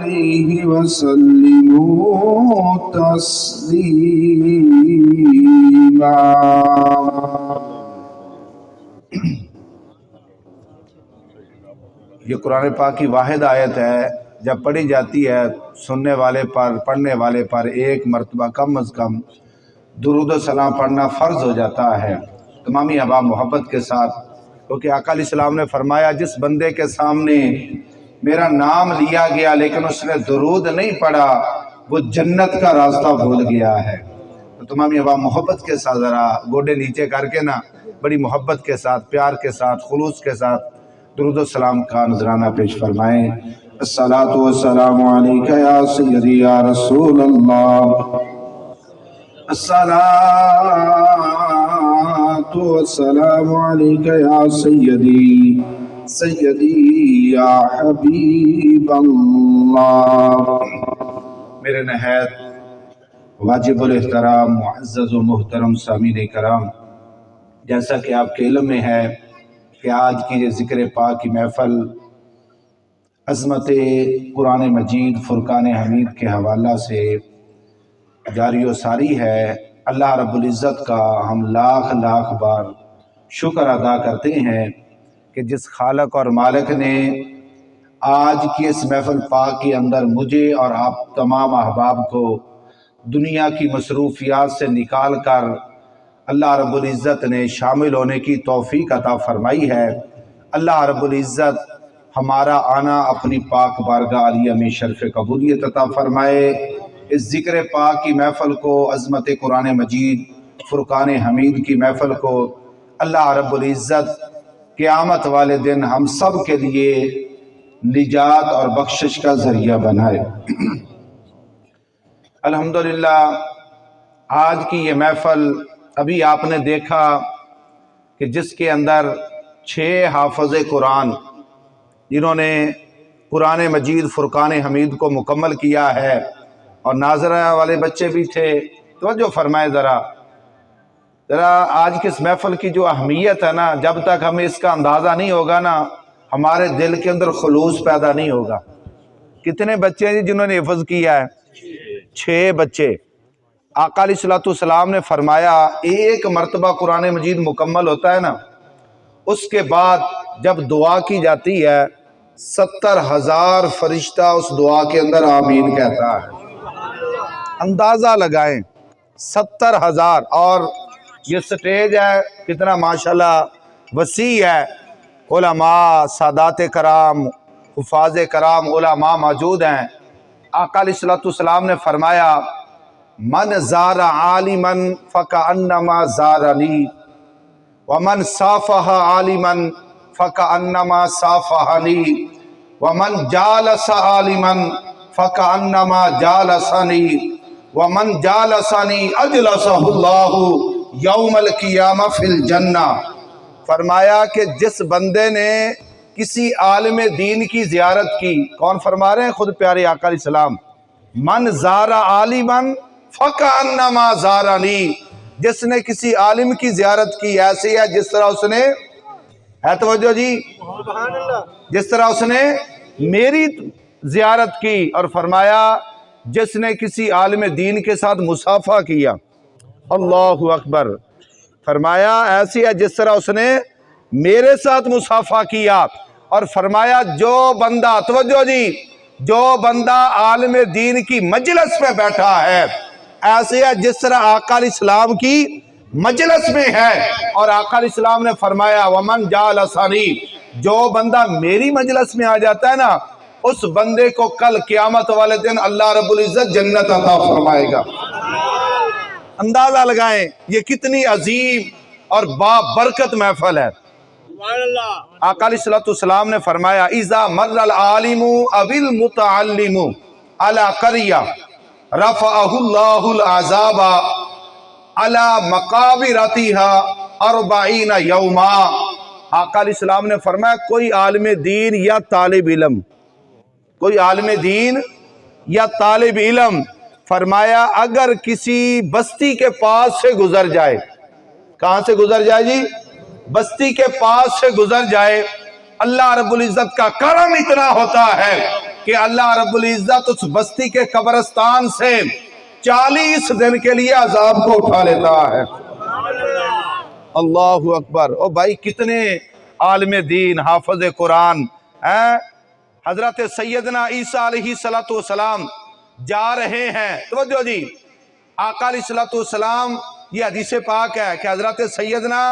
علیہ وسلموا تسلیما۔ یہ قرآن پاک کی واحد آیت ہے، جب پڑھی جاتی ہے سننے والے پر، پڑھنے والے پر ایک مرتبہ کم از کم درود و سلام پڑھنا فرض ہو جاتا ہے تمامی احباب محبت کے ساتھ، کیونکہ آقا علیہ السلام نے فرمایا جس بندے کے سامنے میرا نام لیا گیا لیکن اس نے درود نہیں پڑھا وہ جنت کا راستہ بھول گیا ہے۔ تو تمامی احباب محبت کے ساتھ ذرا گوڈے نیچے کر کے نا بڑی محبت کے ساتھ، پیار کے ساتھ، خلوص کے ساتھ درود و سلام کا نذرانہ پیش فرمائیں۔ الصلاۃ والسلام علیک یا سیدی یا رسول اللہ، الصلاۃ والسلام علیک یا سیدی یا حبیب اللہ۔ میرے نہایت واجب الاحترام معزز و محترم سامعین کرام، جیسا کہ آپ کے علم میں ہے کہ آج کی یہ ذکر پاک کی محفل عظمت قرآن مجید فرقان حمید کے حوالہ سے جاری و ساری ہے۔ اللہ رب العزت کا ہم لاکھ لاکھ بار شکر ادا کرتے ہیں کہ جس خالق اور مالک نے آج کی اس محفل پاک کے اندر مجھے اور آپ تمام احباب کو دنیا کی مصروفیات سے نکال کر اللہ رب العزت نے شامل ہونے کی توفیق عطا فرمائی ہے۔ اللہ رب العزت ہمارا آنا اپنی پاک بارگاہ عالیہ میں شرف قبولیت عطا فرمائے۔ اس ذکر پاک کی محفل کو، عظمت قرآن مجید فرقان حمید کی محفل کو اللہ رب العزت قیامت والے دن ہم سب کے لیے نجات اور بخشش کا ذریعہ بنائے۔ الحمدللہ آج کی یہ محفل ابھی آپ نے دیکھا کہ جس کے اندر 6 حافظ قرآن جنہوں نے قرآن مجید فرقان حمید کو مکمل کیا ہے، اور ناظرہ والے بچے بھی تھے، توجہ فرمائے ذرا آج کی اس محفل کی جو اہمیت ہے نا، جب تک ہمیں اس کا اندازہ نہیں ہوگا نا ہمارے دل کے اندر خلوص پیدا نہیں ہوگا۔ کتنے بچے ہیں جنہوں نے حفظ کیا ہے؟ 6 بچے۔ آقا علیہ السلام نے فرمایا ایک مرتبہ قرآن مجید مکمل ہوتا ہے نا، اس کے بعد جب دعا کی جاتی ہے 70,000 فرشتہ اس دعا کے اندر آمین کہتا ہے۔ اندازہ لگائیں 70,000، اور یہ سٹیج ہے کتنا ماشاءاللہ وسیع ہے، علماء، سادات کرام، حفاظ کرام، علماء موجود ہیں۔ آقا علیہ السلام نے فرمایا من زار عالما فکأنما زارنی ومن صافح عالما فکأنما صافحنی ومن جالس عالما فکأنما جالسنی ومن جالسنی اجلسہ اللہ یوم القیامہ فی الجنہ۔ فرمایا کہ جس بندے نے کسی عالم دین کی زیارت کی، کون فرما رہے ہیں؟ خود پیارے آقا علیہ السلام، من زار عالما فکأنما زارنی، جس نے کسی عالم کی زیارت کی ایسے ہے جس طرح اس نے، ہے توجہ جی، جس طرح اس نے میری زیارت کی۔ اور فرمایا جس نے کسی عالم دین کے ساتھ مصافحہ کیا، اللہ اکبر، فرمایا ایسی ہے جس طرح اس نے میرے ساتھ مصافحہ کیا۔ اور فرمایا جو بندہ، توجہ جی، جو بندہ عالم دین کی مجلس میں بیٹھا ہے ایسے ہے جس طرح آقا علیہ السلام کی مجلس میں ہے۔ اور آقا علیہ السلام نے فرمایا ومن جالسنی، جو بندہ میری مجلس میں آ جاتا ہے نا اس بندے کو کل قیامت والے دن اللہ رب العزت جنت عطا فرمائے گا۔ اندازہ لگائیں یہ کتنی عظیم اور بابرکت محفل ہے۔ آقا علیہ السلام نے فرمایا اذا مر العالم او المتعلم علی قریہ رفعہ اللہ العذاب علی مقابرتها 40 یوما۔ آقا علیہ السلام نے فرمایا کوئی عالم دین یا طالب علم، کوئی عالم دین یا طالب علم، فرمایا اگر کسی بستی کے پاس سے گزر جائے، کہاں سے گزر جائے جی؟ بستی کے پاس سے گزر جائے، اللہ رب العزت کا کرم اتنا ہوتا ہے کہ اللہ رب العزت اس بستی کے قبرستان سے 40 دن کے لیے عذاب کو اٹھا لیتا ہے۔ اللہ اکبر۔ او بھائی کتنے عالم دین حافظ قرآن ہیں۔ حضرت سیدنا عیسیٰ علیہ السلام جا رہے ہیں، توجہ جی، آقا علیہ السلام، یہ حدیث پاک ہے کہ حضرت سیدنا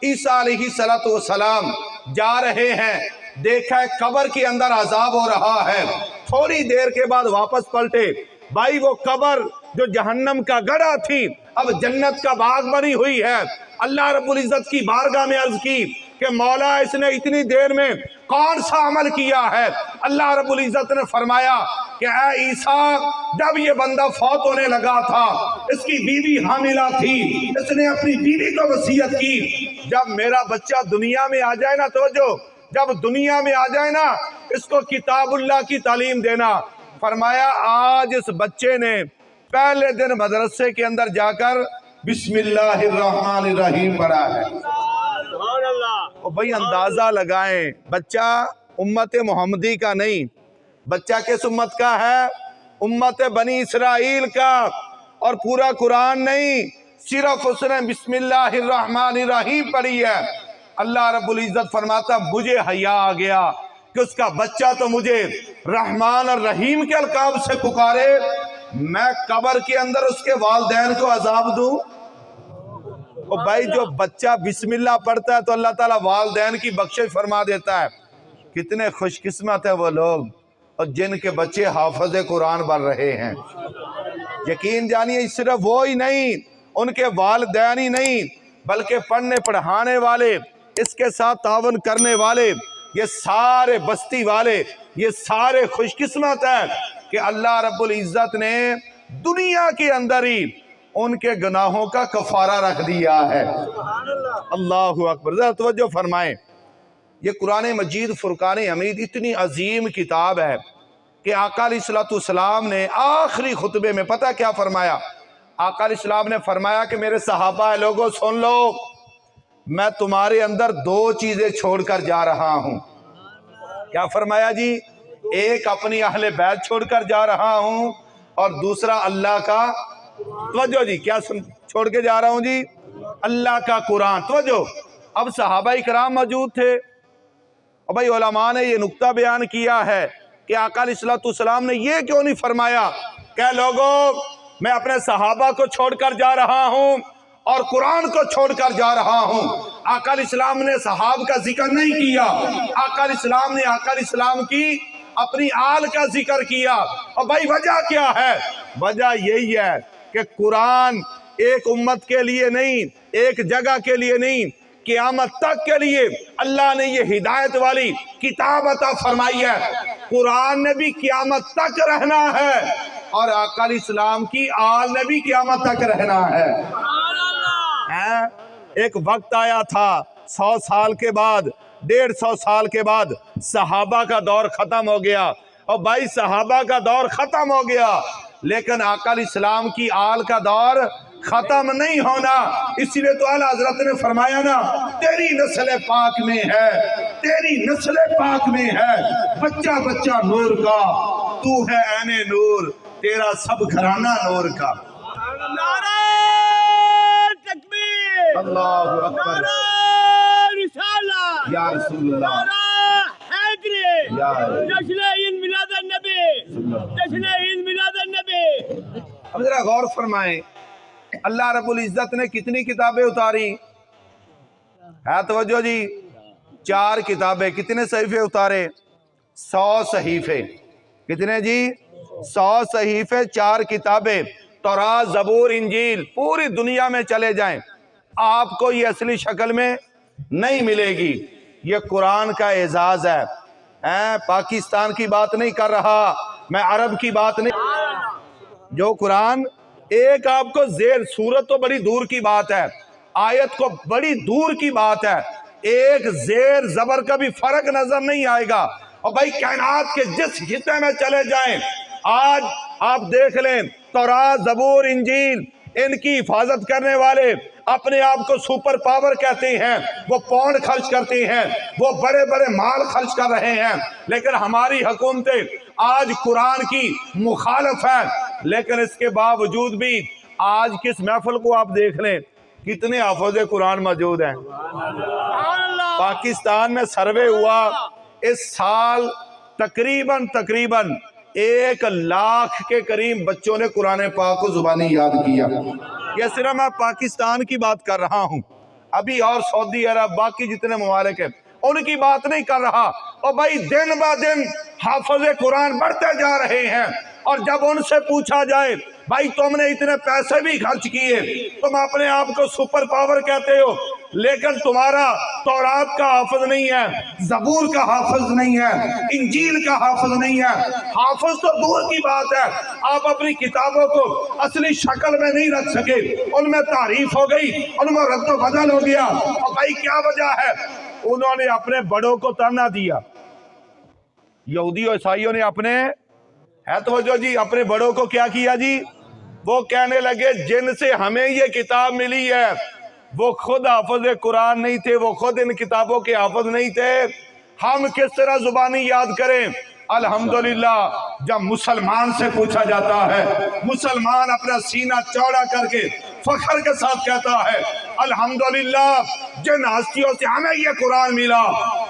عیسیٰ علیہ السلام جا رہے ہیں، دیکھا ہے قبر کے اندر عذاب ہو رہا ہے، تھوڑی دیر کے بعد واپس پلٹے، بھائی وہ قبر جو جہنم کا گڑھا تھی اب جنت کا باغ بنی ہوئی ہے۔ اللہ رب العزت کی بارگاہ میں عرض کی کہ مولا اس نے اتنی دیر میں کون سا عمل کیا ہے؟ اللہ رب العزت نے فرمایا کہ اے عیسیٰ، جب یہ بندہ فوت ہونے لگا تھا اس کی بیوی حاملہ تھی، اس نے اپنی بیوی کو وصیت کی جب میرا بچہ دنیا میں آ جائے نا، توجہ، جب دنیا میں آ جائے نا اس کو کتاب اللہ کی تعلیم دینا۔ فرمایا آج اس بچے نے پہلے دن مدرسے کے اندر جا کر بسم اللہ الرحمن الرحیم پڑھا ہے۔ بھائی اندازہ لگائیں، بچہ امت محمدی کا نہیں، بچہ کس امت کا ہے؟ امت بنی اسرائیل کا، اور پورا قرآن نہیں، صرف اس نے بسم اللہ الرحمن الرحیم پڑھی ہے۔ اللہ رب العزت فرماتا مجھے حیا آ گیا کہ اس کا بچہ تو مجھے رحمان اور رحیم کے القاب سے پکارے، میں قبر کے اندر اس کے والدین کو عذاب دوں؟ اور بھائی جو بچہ بسم اللہ پڑھتا ہے تو اللہ تعالیٰ والدین کی بخشش فرما دیتا ہے۔ کتنے خوش قسمت ہیں وہ لوگ اور جن کے بچے حافظ قرآن بن رہے ہیں۔ یقین جانیے صرف وہ ہی نہیں، ان کے والدین ہی نہیں، بلکہ پڑھنے پڑھانے والے، اس کے ساتھ تعاون کرنے والے، یہ سارے بستی والے، یہ سارے خوش قسمت ہیں کہ اللہ رب العزت نے دنیا کے اندر ہی ان کے گناہوں کا کفارہ رکھ دیا ہے۔ اللہ اکبر۔ ذرا توجہ فرمائیں، یہ قرآن مجید فرقان حمید اتنی عظیم کتاب ہے کہ آقا علیہ السلام نے آخری خطبے میں پتہ کیا فرمایا؟ آقا علیہ السلام نے فرمایا کہ میرے صحابہ لوگوں سن لو، میں تمہارے اندر 2 چیزیں چھوڑ کر جا رہا ہوں۔ کیا فرمایا جی؟ ایک اپنی اہل بیت چھوڑ کر جا رہا ہوں، اور دوسرا اللہ کا، توجہ جی، کیا چھوڑ کے جا رہا ہوں جی؟ اللہ کا قرآن۔ توجہ، اب صحابہ کرام موجود تھے، اور بھائی علماء نے یہ نقطہ بیان کیا ہے کہ آقا علیہ السلام نے یہ کیوں نہیں فرمایا کہ لوگوں میں اپنے صحابہ کو چھوڑ کر جا رہا ہوں اور قرآن کو چھوڑ کر جا رہا ہوں؟ آقا علیہ السلام نے صحاب کا ذکر نہیں کیا، آقا علیہ السلام نے آقا علیہ السلام کی اپنی آل کا ذکر کیا۔ اور بھائی وجہ کیا ہے؟ وجہ یہی ہے کہ قرآن ایک امت کے لیے نہیں، ایک جگہ کے لیے نہیں، قیامت تک کے لیے اللہ نے یہ ہدایت والی کتاب عطا فرمائی ہے۔ قرآن نے بھی قیامت تک رہنا ہے اور آقا علیہ السلام کی آل نے بھی قیامت تک رہنا ہے۔ ایک وقت آیا تھا 100 سال کے بعد، 150 سال کے بعد صحابہ کا دور ختم ہو گیا، اور بھائی صحابہ کا دور ختم ہو گیا، لیکن آقا علیہ السلام کی آل کا دور ختم نہیں ہونا۔ اسی لیے تو اعلیٰ حضرت نے فرمایا نا، تیری نسل پاک میں ہے، تیری نسل پاک میں ہے بچہ بچہ نور کا، تو ہے عین نور، تیرا سب گھرانہ نور کا۔ نعرہ تکبیر، اللہ اکبر، نعرہ رسالت، یا رسول اللہ، نعرہ حیدری، یا جشن عید میلاد النبی، جشن عید میلاد النبی۔ اب ذرا غور فرمائیں، اللہ رب العزت نے کتنی کتابیں اتاری ہے؟ توجہ جی، 4 کتابیں۔ کتنے صحیفے اتارے؟ 100 صحیفے۔ کتنے جی؟ 100 صحیفے، 4 کتابیں، تورات، زبور، انجیل۔ پوری دنیا میں چلے جائیں آپ کو یہ اصلی شکل میں نہیں ملے گی۔ یہ قرآن کا اعزاز ہے۔ پاکستان کی بات نہیں کر رہا میں، عرب کی بات نہیں، جو قرآن ایک آپ کو زیر سورت تو بڑی دور کی بات ہے، آیت کو بڑی دور کی بات ہے، ایک زیر زبر کا بھی فرق نظر نہیں آئے گا۔ اور بھائی کائنات کے جس حصے میں چلے جائیں، آج آپ دیکھ لیں تورات، زبور، انجیل، ان کی حفاظت کرنے والے اپنے آپ کو سپر پاور کہتے ہیں، وہ پاؤنڈ خرچ کرتے ہیں، وہ بڑے بڑے مال خرچ کر رہے ہیں، لیکن ہماری حکومتیں آج قرآن کی مخالف ہے، لیکن اس کے باوجود بھی آج کس محفل کو آپ دیکھ لیں کتنے حافظ قرآن موجود ہیں۔ پاکستان میں سروے ہوا، اس سال تقریباً 1 لاکھ کے قریب بچوں نے قرآن پاک کو زبانی یاد کیا۔ یہ صرف میں پاکستان کی بات کر رہا ہوں، ابھی اور سعودی عرب باقی جتنے ممالک ہیں ان کی بات نہیں کر رہا۔ اور بھائی دن با دن حافظ قرآن بڑھتے جا رہے ہیں، اور جب ان سے پوچھا جائے بھائی تم نے اتنے پیسے بھی خرچ کیے، تم اپنے آپ کو سپر پاور کہتے ہو، لیکن تمہارا تورات کا حافظ نہیں ہے، زبور کا حافظ نہیں ہے، انجیل کا حافظ نہیں ہے، حافظ تو دور کی بات ہے، آپ اپنی کتابوں کو اصلی شکل میں نہیں رکھ سکے، ان میں تعریف ہو گئی، ان میں رد و بدل ہو گیا۔ اور بھائی کیا وجہ ہے؟ انہوں نے اپنے بڑوں کو تانا دیا، یہودی اور عیسائیوں نے اپنے توجہ جی اپنے بڑوں کو کیا کیا جی؟ وہ کہنے لگے جن سے ہمیں یہ کتاب ملی ہے وہ خود حافظ قرآن نہیں تھے، وہ خود ان کتابوں کے حافظ نہیں تھے، ہم کس طرح زبانی یاد کریں؟ الحمدللہ جب مسلمان سے پوچھا جاتا ہے، مسلمان اپنا سینہ چوڑا کر کے فخر کے ساتھ کہتا ہے الحمدللہ جن ہستیوں سے ہمیں یہ قرآن ملا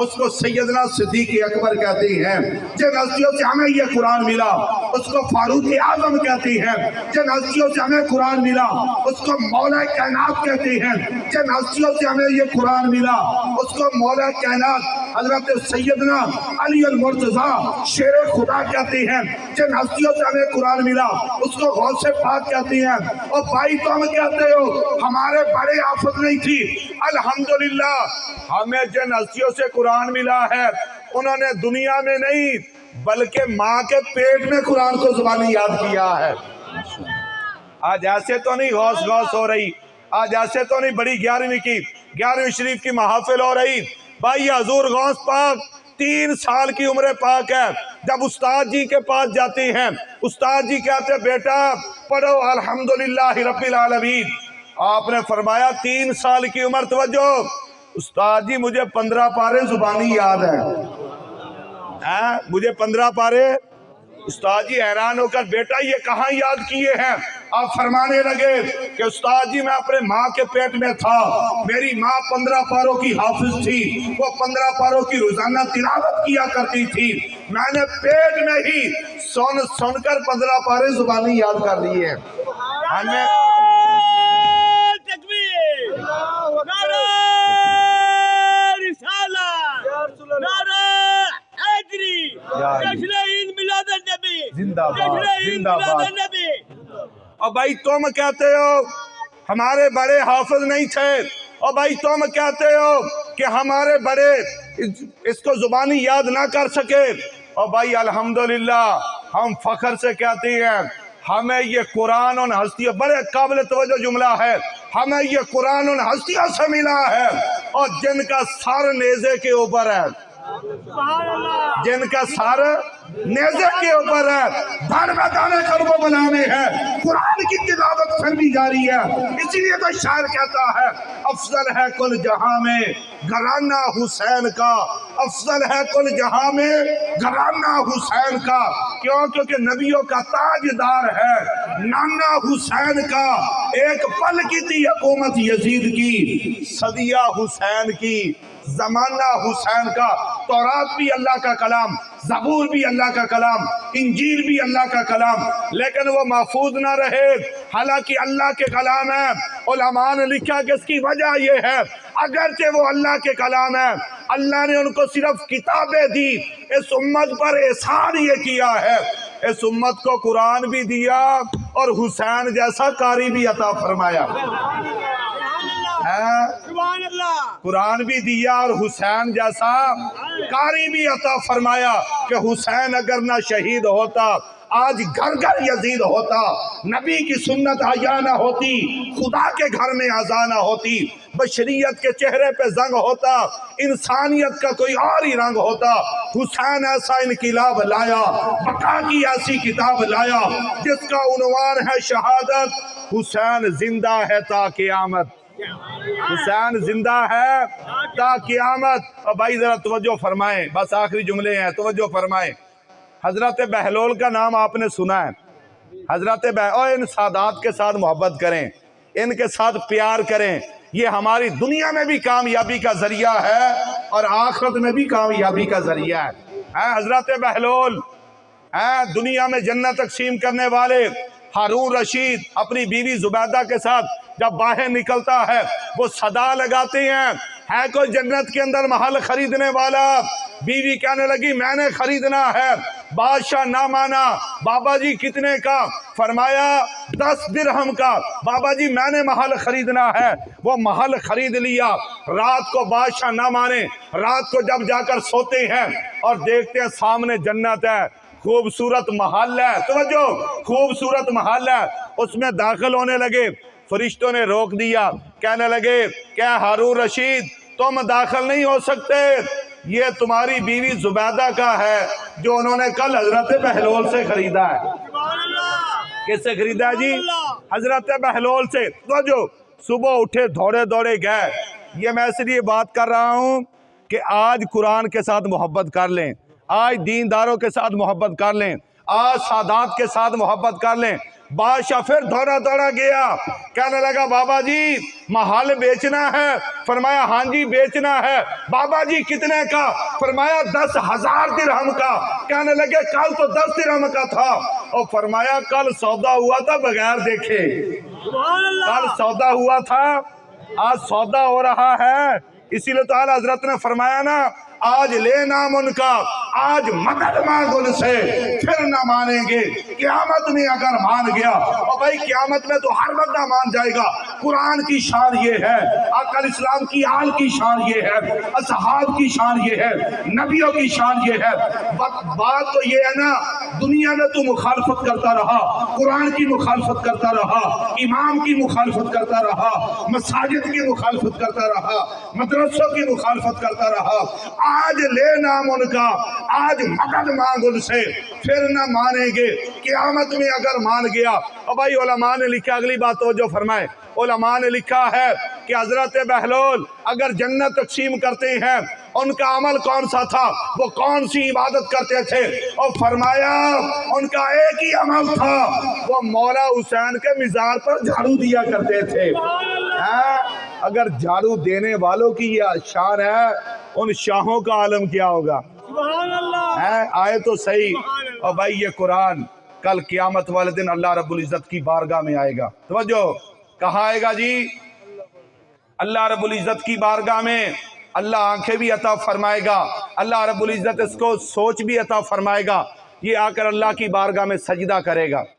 اس کو سیدنا صدیق اکبر کہتے ہیں، جن ہستیوں سے ہمیں یہ قرآن ملا اس کو فاروق اعظم کہتے ہیں، جن ہستیوں سے ہمیں قرآن ملا اس کو مولا کائنات کہتے ہیں، جن ہستیوں سے ہمیں یہ قرآن ملا اس کو مولا کائنات حضرت سیدنا علی المرتضیٰ شیر خدا کہتے ہیں، جن ہستیوں سے ہمیں قرآن ملا اس کو غوث پاک کہتے ہیں۔ اور بھائی تم کہتے ہو ہمارے بڑے حافظ نہیں تھی، الحمدللہ ہمیں جن ہستیوں سے قرآن ملا ہے انہوں نے دنیا میں نہیں بلکہ ماں کے پیٹ میں قرآن کو زبانی یاد کیا ہے۔ آج ایسے تو نہیں غوث ہو رہی، آج ایسے تو نہیں بڑی 11ویں شریف کی محافل ہو رہی۔ بھائی حضور غوث پاک 3 سال کی عمر پاک ہے، جب استاد جی کے پاس جاتے ہیں استاد جی کہتے بیٹا پڑھو الحمدللہ رب العالمین، آپ نے فرمایا 3 سال کی عمر، توجہ استاد جی مجھے 15 پارے زبانی یاد ہے، مجھے 15 پارے۔ استاد جی حیران ہو کر بیٹا یہ کہاں یاد کیے ہیں؟ آپ فرمانے لگے کہ استاد جی میں اپنے ماں کے پیٹ میں تھا، میری ماں 15 پاروں کی حافظ تھی، وہ 15 پاروں کی روزانہ تلاوت کیا کرتی تھی، میں نے پیٹ میں ہی سن کر 15 پارے زبانی یاد کر لیے ہیں۔ ہمیں تکبیر، نعرہ رسالت، نعرہ حیدری، جشن عید میلاد النبی، جشن عید میلاد النبی۔ اور بھائی تم کہتے ہو ہمارے بڑے حافظ نہیں تھے، اور بھائی تم کہتے ہو کہ ہمارے بڑے اس کو زبانی یاد نہ کر سکے، اور بھائی الحمدللہ ہم فخر سے کہتے ہیں ہمیں یہ قرآن ان ہستیوں، بڑے قابل توجہ جملہ ہے، ہمیں یہ قرآن ان ہستیوں سے ملا ہے اور جن کا سر نیزے کے اوپر ہے، جن کا سر نیزے کے اوپر ہے، دھر میں دانے کربو بنانے ہیں، قرآن کی تلاوت کرنی جاری ہے۔ اسی لیے تو شاعر کہتا ہے افضل ہے کل جہاں میں گھرانہ حسین کا، افضل ہے کل جہاں میں گھرانہ حسین کا، کیوں؟ کیونکہ نبیوں کا تاجدار ہے نانا حسین کا، ایک پل کی تھی حکومت یزید کی، صدیہ حسین کی، زمانہ حسین کا۔ تورات بھی اللہ کا کلام، زبور بھی اللہ کا کلام، انجیل بھی اللہ کا کلام، لیکن وہ محفوظ نہ رہے، حالانکہ اللہ کے کلام ہے۔ علماء نے لکھا کہ اس کی وجہ یہ ہے اگرچہ وہ اللہ کے کلام ہے، اللہ نے ان کو صرف کتابیں دی، اس امت پر احسان یہ کیا ہے اس امت کو قرآن بھی دیا اور حسین جیسا قاری بھی عطا فرمایا، سبحان اللہ، قرآن بھی دیا اور حسین جیسا قاری بھی عطا فرمایا کہ حسین اگر نہ شہید ہوتا آج گھر گھر یزید ہوتا، نبی کی سنت حیا نہ ہوتی، خدا کے گھر میں اذان نہ ہوتی، بشریت کے چہرے پہ زنگ ہوتا، انسانیت کا کوئی اور ہی رنگ ہوتا۔ حسین ایسا انقلاب لایا، بقا کی ایسی کتاب لایا جس کا عنوان ہے شہادت، حسین زندہ ہے تا قیامت، حسین زندہ ہے تا قیامت۔ اور بھائی ذرا توجہ فرمائیں، بس آخری جملے ہیں، توجہ فرمائیں۔ حضرت بہلول کا نام آپ نے سنا ہے. حضرت اور ان سادات کے ساتھ محبت کریں, ان کے ساتھ پیار کریں. یہ ہماری دنیا میں بھی کامیابی کا ذریعہ ہے اور آخرت میں بھی کامیابی کا ذریعہ ہے. حضرت بہلول دنیا میں جنت تقسیم کرنے والے. ہارون رشید اپنی بیوی زبیدہ کے ساتھ جب باہر نکلتا ہے وہ صدا لگاتے ہیں, ہے کوئی جنت کے اندر محل خریدنے والا؟ بیوی کہنے لگی میں نے خریدنا ہے. بادشاہ نہ مانا. بابا جی کتنے کا؟ فرمایا 10 درہم کا. بابا جی میں نے محل خریدنا ہے. وہ محل خرید لیا. رات کو بادشاہ نہ مانے, رات کو جب جا کر سوتے ہیں اور دیکھتے ہیں سامنے جنت ہے, خوبصورت محل ہے, توجہ, خوبصورت محل ہے. اس میں داخل ہونے لگے, فرشتوں نے روک دیا, کہنے لگے کیا ہارون رشید تم داخل نہیں ہو سکتے, یہ تمہاری بیوی زبیدہ کا ہے جو انہوں نے کل حضرت بہلول سے خریدا ہے. کس سے خریدا ہے جی؟ حضرت بہلول سے. تو جو صبح اٹھے دوڑے دوڑے گئے. یہ میں اس لیے بات کر رہا ہوں کہ آج قرآن کے ساتھ محبت کر لیں, آج دینداروں کے ساتھ محبت کر لیں, آج سادات کے ساتھ محبت کر لیں. بادشاہ پھر دوڑا دوڑا گیا, کہنے لگا بابا جی محل بیچنا ہے. فرمایا ہاں جی بیچنا ہے. بابا جی کتنے کا؟ فرمایا 10,000 درہم کا. کہنے لگے کل تو 10 درہم کا تھا. اور فرمایا کل سودا ہوا تھا بغیر دیکھے, کل سودا ہوا تھا, آج سودا ہو رہا ہے. اسی لیے تو اعلیٰ حضرت نے فرمایا نا, آج لے نام ان کا, آج مدد مانگ ان سے, پھر نہ مانیں گے. قیامت میں اگر مان گیا, اور بھائی قیامت میں تو ہر بندہ مان جائے گا. قرآن کی شان یہ ہے, آقا اسلام کی آل کی شان یہ ہے, اصحاب کی شان یہ ہے, نبیوں کی شان یہ ہے. بات تو یہ ہے نا, دنیا میں تو مخالفت کرتا رہا, قرآن کی مخالفت کرتا رہا, امام کی مخالفت کرتا رہا, مساجد کی مخالفت کرتا رہا, مدرسوں کی مخالفت کرتا رہا. آج لے نام ان کا, آج مدد مانگ ان سے, پھر نہ مانیں گے. قیامت میں اگر مان گیا. اور بھائی علماء نے لکھا, اگلی بات توجہ فرمائے, علماء نے لکھا ہے کہ حضرت بہلول اگر جنت تقسیم کرتے ہیں ان کا عمل کون سا تھا, وہ کون سی عبادت کرتے تھے؟ اور فرمایا ان کا ایک ہی عمل تھا, وہ مولا حسین کے مزار پر جھاڑو دیا کرتے تھے. اگر جھاڑو دینے والوں کی یہ شان ہے, ان شاہوں کا عالم کیا ہوگا؟ آئے تو صحیح. اور بھائی یہ قرآن کل قیامت والے دن اللہ رب العزت کی بارگاہ میں آئے گا. توجہ, کہاں آئے گا جی؟ اللہ رب العزت کی بارگاہ میں. اللہ آنکھیں بھی عطا فرمائے گا, اللہ رب العزت اس کو سوچ بھی عطا فرمائے گا. یہ آ کر اللہ کی بارگاہ میں سجدہ کرے گا.